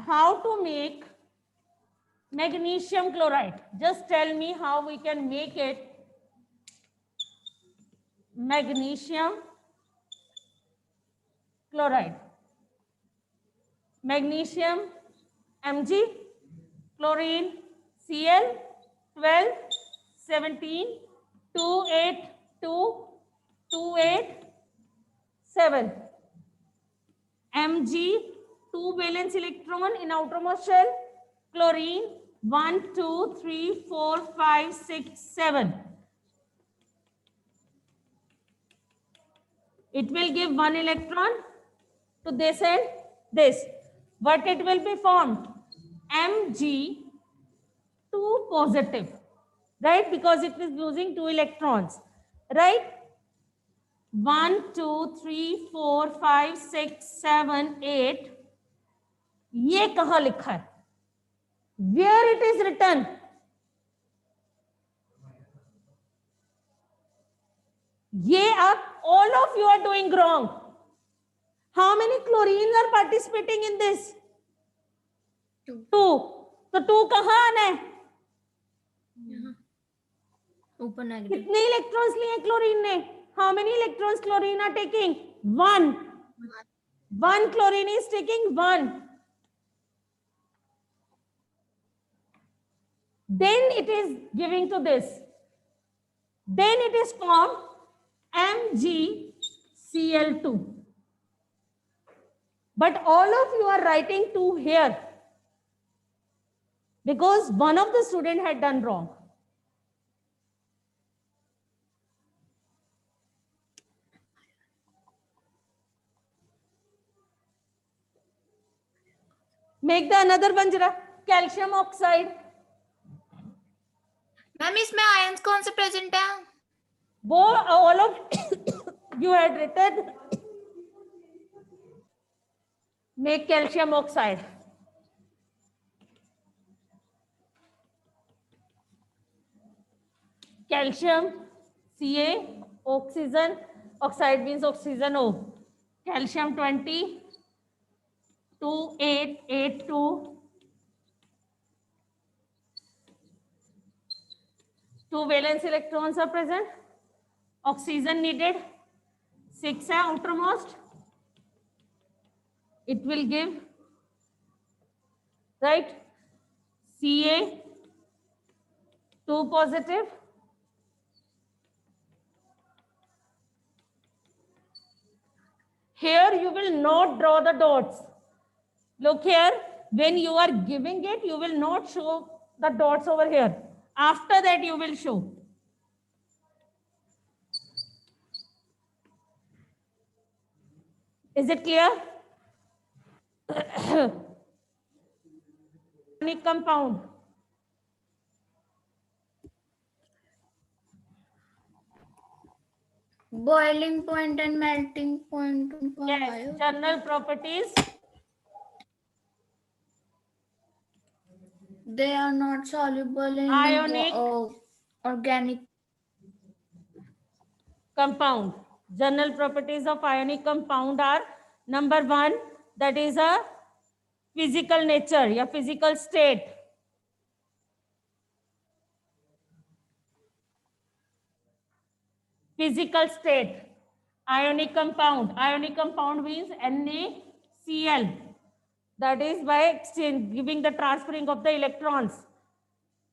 how to make magnesium chloride. Just tell me how we can make it. Magnesium chloride. Magnesium Mg, chlorine Cl, 12, 17, 2, 8, 2, 2, 8, 7. Mg, 2 valence electron in outermost shell. Chlorine, 1, 2, 3, 4, 5, 6, 7. It will give 1 electron to this and this. But it will be formed Mg 2 positive, right? Because it is losing 2 electrons, right? 1, 2, 3, 4, 5, 6, 7, 8. ये कहाँ लिखा है? Where it is written? ये आप all of you are doing wrong. How many chlorines are participating in this? 2. तो 2 कहाँ आना है? ऊपर नेगेटिव. कितने इलेक्ट्रॉन्स लिए क्लोरीन ने? How many electrons chlorine are taking? 1. 1 chlorine is taking 1. Then it is giving to this. Then it is formed MgCl2. But all of you are writing 2 here because one of the student had done wrong. Make the another one jara. Calcium oxide. Ma'am इसमें ions कौन से present है? वो all of you had written. Make calcium oxide. Calcium Ca, oxygen, oxide means oxygen O. Calcium 20, 2, 8, 8, 2. 2 valence electrons are present. Oxygen needed. 6 है outermost. It will give, right? Ca 2 positive. Here you will not draw the dots. Look here, when you are giving it, you will not show the dots over here. After that, you will show. Is it clear? Ionic compound. Boiling point and melting point. Yes, general properties. They are not soluble in Ionic organic compound. General properties of ionic compound are number 1, that is a physical nature या physical state. Physical state. Ionic compound. Ionic compound means NaCl. That is by exchange, giving the transferring of the electrons.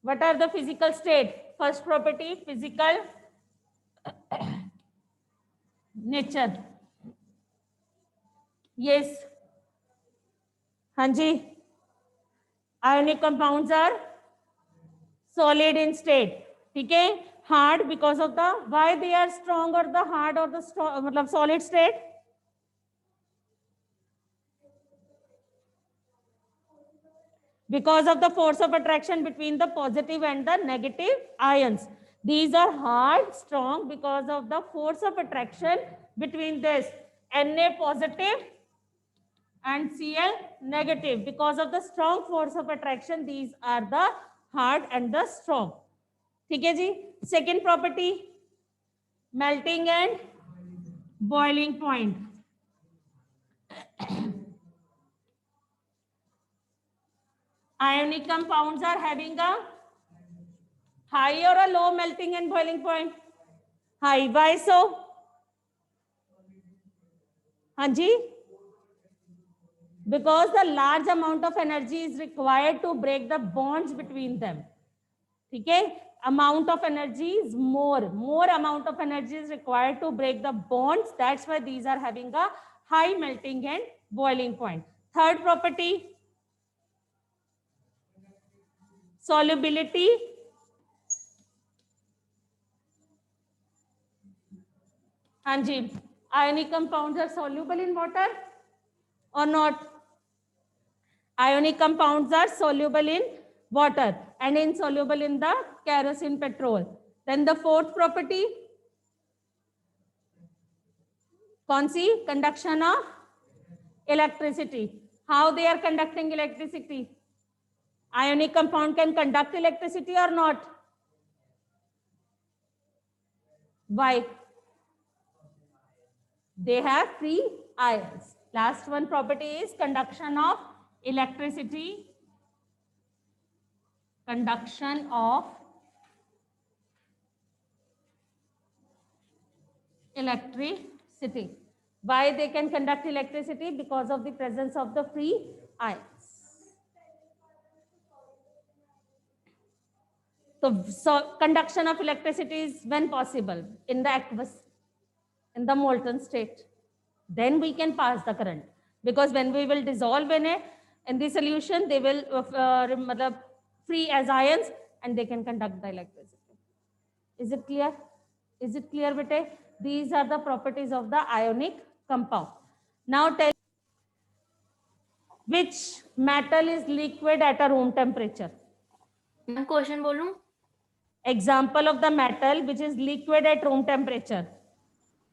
What are the physical state? First property, physical nature. Yes. Hanji. Ionic compounds are solid in state. ठीक है? Hard because of the, why they are strong or the hard or the strong, मतलब solid state? Because of the force of attraction between the positive and the negative ions. These are hard, strong because of the force of attraction between this Na positive and Cl negative. Because of the strong force of attraction, these are the hard and the strong. ठीक है जी? Second property, melting and boiling point. Ionic compounds are having a high or a low melting and boiling point? High. Why so? Hanji? Because the large amount of energy is required to break the bonds between them. Okay? Amount of energy is more amount of energy is required to break the bonds. That's why these are having a high melting and boiling point. Third property, solubility. Hanji, ionic compounds are soluble in water or not? Ionic compounds are soluble in water and insoluble in the kerosene petrol. Then the fourth property, कौन सी? Conduction of electricity. How they are conducting electricity? Ionic compound can conduct electricity or not? Why? They have free ions. Last one property is conduction of electricity. Conduction of electricity. Why they can conduct electricity? Because of the presence of the free ions. So conduction of electricity is when possible? In the aqueous, in the molten state. Then we can pass the current. Because when we will dissolve in the solution, they will free as ions and they can conduct the electricity. Is it clear? Is it clear, bete? These are the properties of the ionic compound. Now tell which metal is liquid at a room temperature? Question बोलूं? Example of the metal which is liquid at room temperature.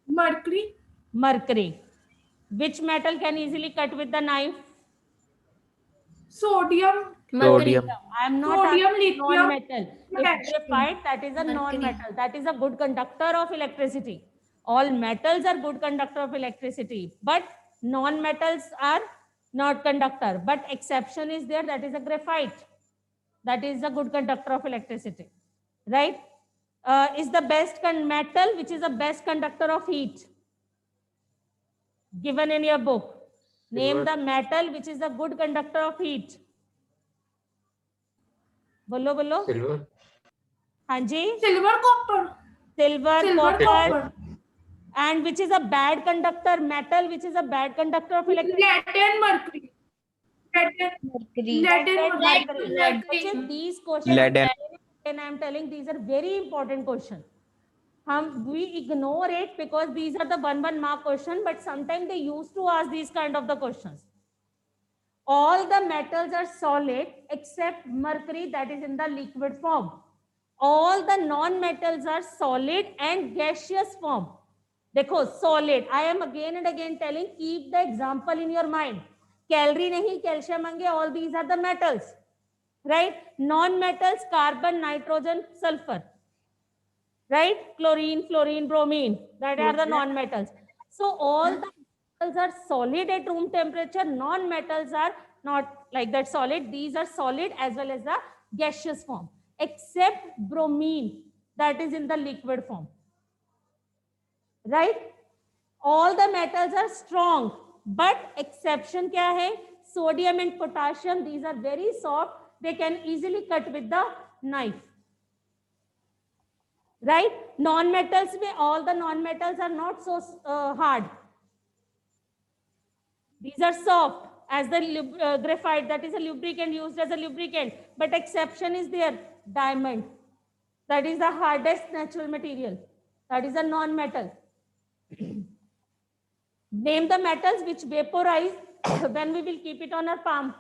Mercury. Mercury. Which metal can easily cut with the knife? Sodium. Sodium. I am not Sodium, asking lithium, non-metal. If potassium. graphite, that is a Mercury. non-metal. That is a good conductor of electricity. All metals are good conductor of electricity, but non-metals are not conductor. But exception is there, that is a graphite. That is a good conductor of electricity, right? Is the best metal which is the best conductor of heat? Given in your book. Name the metal which is a good conductor of heat. Bolo bolo. Silver. Hanji. Silver, copper. Silver, Silver, copper. And which is a bad conductor? Metal which is a bad conductor of electricity? Lead and mercury. Lead and mercury. Lead. These questions, Lead and I am telling these are very important questions. We ignore it because these are the 1 mark question, but sometimes they used to ask these kind of the questions. All the metals are solid except mercury, that is in the liquid form. All the non-metals are solid and gaseous form. Dekho, solid. I am again and again telling, keep the example in your mind. Calorie nahi, calcium ange, all these are the metals. Right? Non-metals, carbon, nitrogen, sulfur. Right? Chlorine, fluorine, bromine. That are the non-metals. So all the metals are solid at room temperature. Non-metals are not like that solid. These are solid as well as the gaseous form. Except bromine, that is in the liquid form. Right? All the metals are strong. But exception kya hai? Sodium and potassium, these are very soft. They can easily cut with the knife. Right? Non-metals, all the non-metals are not so hard. These are soft as the graphite, that is a lubricant, used as a lubricant. But exception is there, diamond. That is the hardest natural material. That is a non-metal. Name the metals which vaporize when we will keep it on our palm.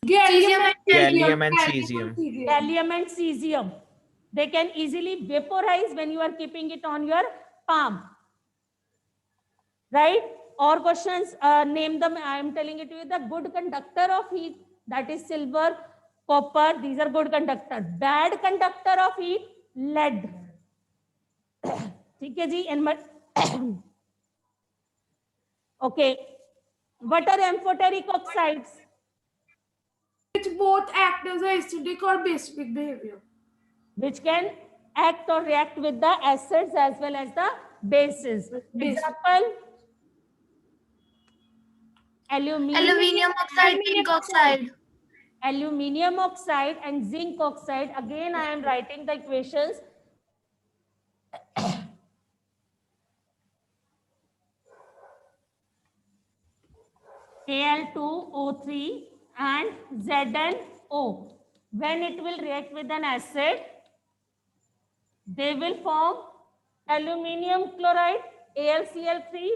Gallium and cesium. Gallium and cesium. They can easily vaporize when you are keeping it on your palm. Right? Or questions, name them. I am telling it to you, the good conductor of heat, that is silver, copper. These are good conductor. Bad conductor of heat, lead. ठीक है जी, and okay. What are amphoteric oxides? which both act as a acidic or basic behavior. Which can act or react with the acids as well as the bases. Base. Example, Aluminium oxide, zinc oxide. aluminium oxide and zinc oxide. Again, I am writing the equations. Al2O3 and ZnO. When it will react with an acid, they will form aluminium chloride, AlCl3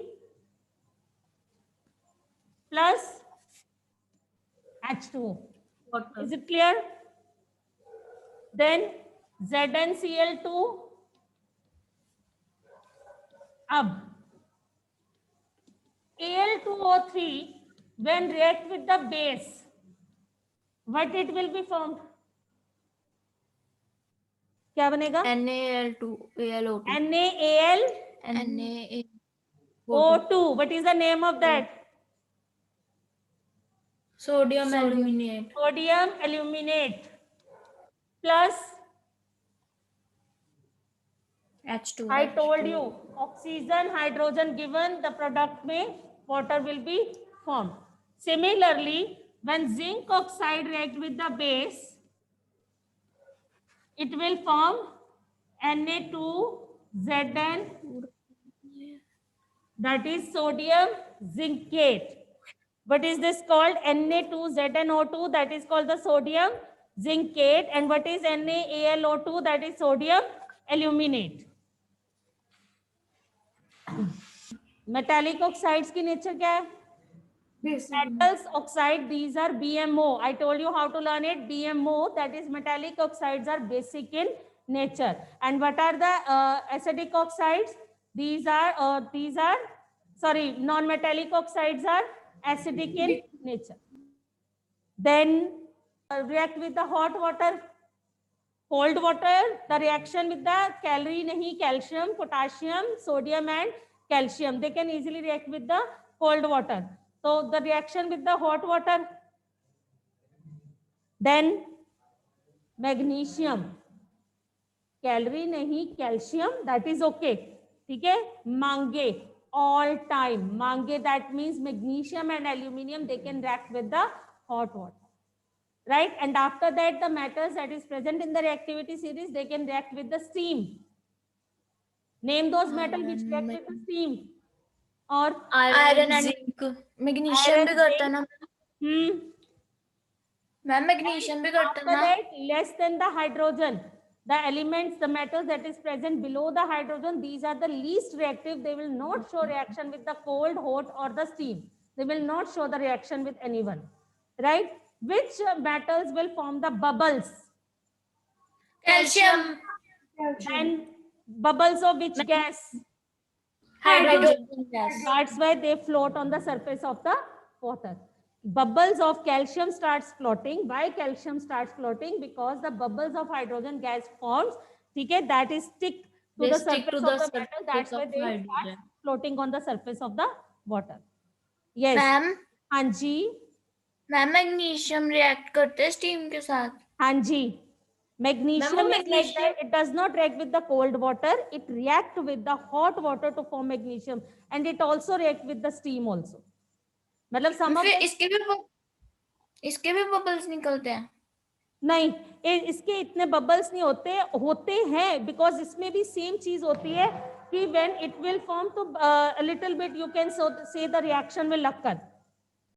plus H2O. Is it clear? Then ZnCl2. Ab Al2O3 when react with the base, what it will be formed? क्या बनेगा? NaAl2, NaAlO2. What is the name of that? sodium aluminate. Sodium aluminate plus H2. I told you oxygen hydrogen given, the product में water will be formed. Similarly, when zinc oxide react with the base, it will form Na2Zn, that is sodium zincate. What is this called? Na2ZnO2, that is called the sodium zincate. And what is NaAlO2, that is sodium aluminate. Metallic oxides की nature क्या है? Basic. Metals oxide, these are BMO. I told you how to learn it. BMO, that is metallic oxides are basic in nature. And what are the acidic oxides? These are non-metallic oxides are acidic in nature. Then react with the hot water, cold water, the reaction with the calcium, potassium, sodium and calcium. They can easily react with the cold water. So the reaction with the hot water, then magnesium, calcium, that is okay. ठीक है? Manganese, all time. Manganese, that means magnesium and aluminium, they can react with the hot water. Right? And after that, the metals that is present in the reactivity series, they can react with the steam. Name those metals which react with the steam. Or Iron and zinc. Magnesium भी करता है ना ma'am? Magnesium भी करता है ना? after that, less than the hydrogen, the elements, the metals that is present below the hydrogen, these are the least reactive. They will not show reaction with the cold, hot or the steam. They will not show the reaction with anyone. Right? Which metals will form the bubbles? Calcium. And bubbles of which gas? Hydrogen gas. That's why they float on the surface of the water. Bubbles of calcium starts floating. Why calcium starts floating? Because the bubbles of hydrogen gas forms. Okay, that is stick to They the stick surface to of the the metal. surface That's why of they hydrogen. start floating on the surface of the water. Yes. Ma'am हाँ जी. Ma'am magnesium react करते हैं steam के साथ. हाँ जी. Magnesium Ma'am, is like magnesium- that. It does not react with the cold water. It reacts with the hot water to form magnesium, and it also react with the steam also. मतलब some of फिर the इसके भी bubbles निकलते हैं? नहीं, इसके इतने bubbles नहीं होते हैं because इसमें भी सेम चीज होती है कि when it will form to a little bit you can say the reaction will occur.